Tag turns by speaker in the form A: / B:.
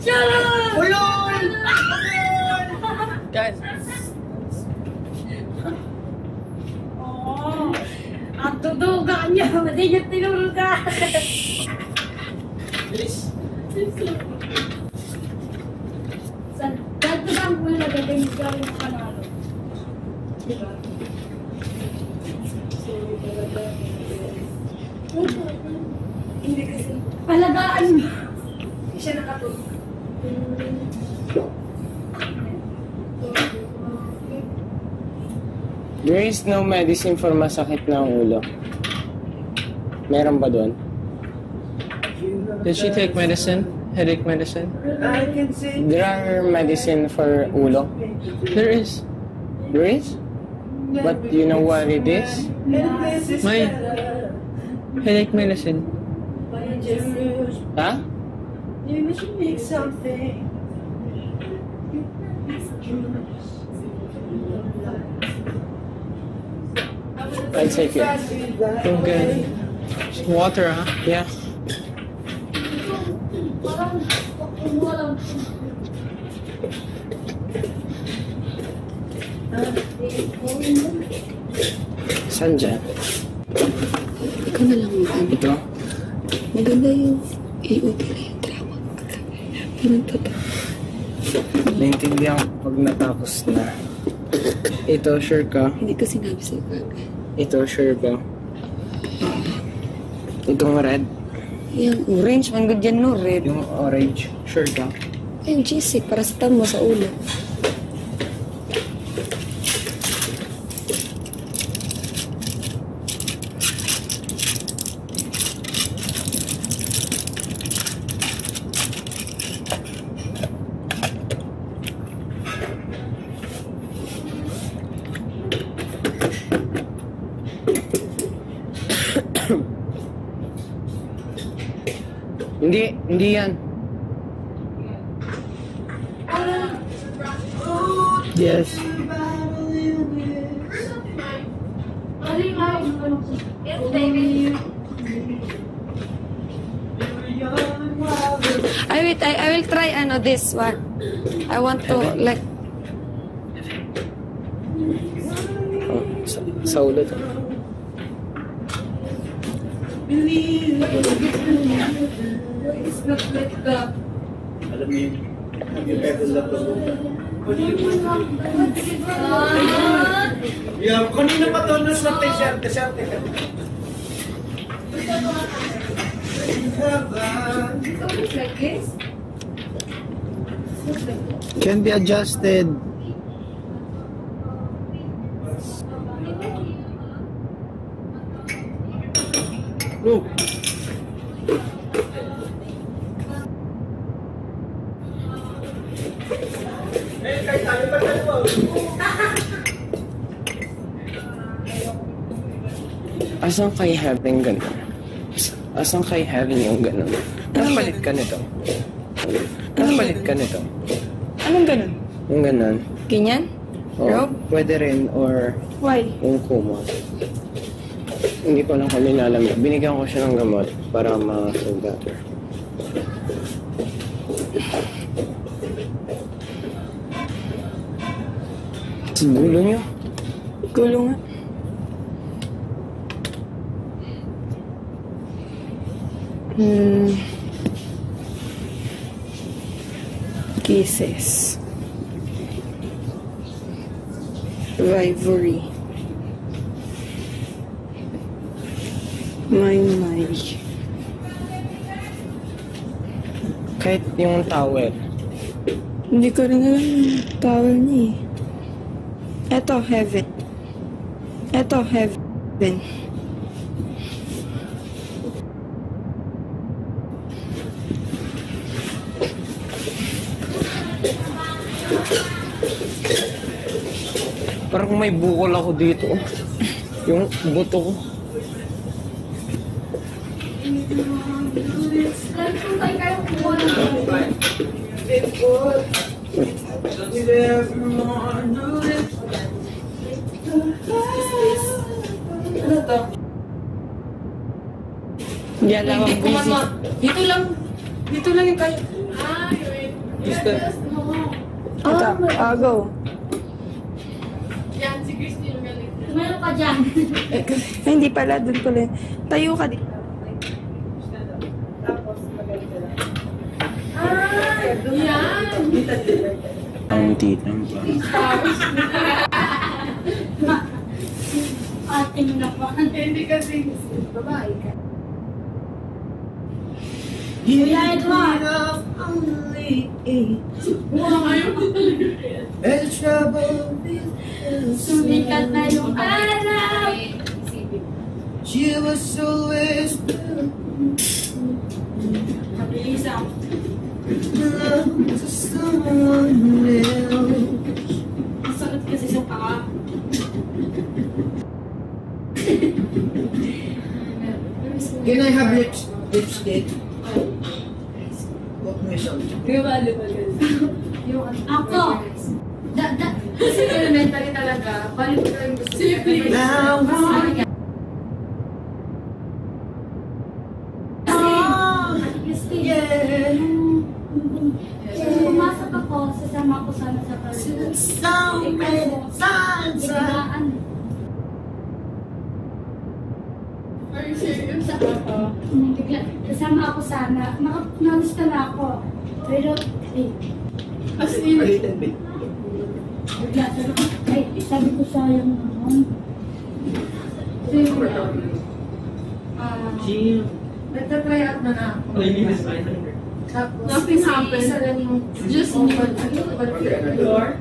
A: Ulol!
B: Guys.
C: Oo. Ang tuduga niya. Mati niya tinuluga.
B: Bilis.
C: Saan ko bang mula gagawin gawin mo panalo? Diba? Hindi kasi. Alagaan mo. Hindi siya nakatulog.
B: There is no medicine for masakit ng ulo. Meron ba doon? Did she take medicine? Headache medicine? There are medicine for ulo. There is. There is? But you know what it is? My headache medicine. Huh? I'll take it. Okay. Water, huh? Yeah. Saan dyan?
D: Ikaw na lang maganda.
B: Ito?
D: Maganda yung AOT na yung drama. Parang totoo.
B: Naintindihan ko pag natapos na. Ito, sure ka?
D: Hindi ko sinabi sa'yo kagad.
B: Ito, sure ba? Itong red?
D: Yung orange, man good yan no, red.
B: Yung orange, sure ka?
D: Yung G-Sick, para sa tamo sa ulo.
B: Hindi yan. Yes.
C: Yes, baby.
D: I will try this one. I want to like
B: Oh, sa ulo to.
C: It's not like the...
A: Alam mo yun, yung pedal na to. Yeah, kanina pa to, nasa t-shirt ka.
C: It's like this?
B: Can be adjusted.
A: Look.
B: Asan kay having ganun? Asan kay having yung ganun? Napalit ka nito. Napalit ka nito.
D: anong ganun?
B: Yung ganun.
D: Ganyan?
B: Oh,
D: Rope?
B: pwede rin or
D: Why?
B: yung kumot. Hindi ko lang kung nilalamig. Binigyan ko siya ng gamot para ma-feel better. Sa gulo niyo.
D: Gulo nga. Kisses. Rivalry. My.
B: Kahit yung towel.
D: Hindi ko rin alam yung towel niya eh. Eto, heaven. Eto, heaven.
B: Parang may bukol ako dito. Yung buto ko.
C: Ano to?
D: Diyan lang ang busy.
C: Dito lang yung kayo. Ah, yun.
D: Ito, go.
C: Meron ka dyan.
D: Ay, hindi pala, dun pala. Tayo ka dito.
B: Ang titang pa.
C: Ating na pa.
E: Hindi kasi babae ka.
C: Kuya Edward. Sumikat na yung araw.
A: She was always
C: Mabilisang.
A: to someone else.
C: Masakit kasi sa paa.
A: Can I have lipstick? What me something?
C: Ako. Kasi elementary talaga. Balik ko lang gusto.
A: Now,
C: Yeah. Pumasok ako, sasama ko sana sa parilan. Biglaan.
E: Are you serious?
C: Bigla, kasama ako sana. Nagusta na ako. Pero,
E: As
A: a
E: in,
A: little bit.
C: bigla, sabi ko sayang naman.
E: nagtatry out na ako. Tapos,
F: Nothing happened.
E: isa lang yung just me. Door.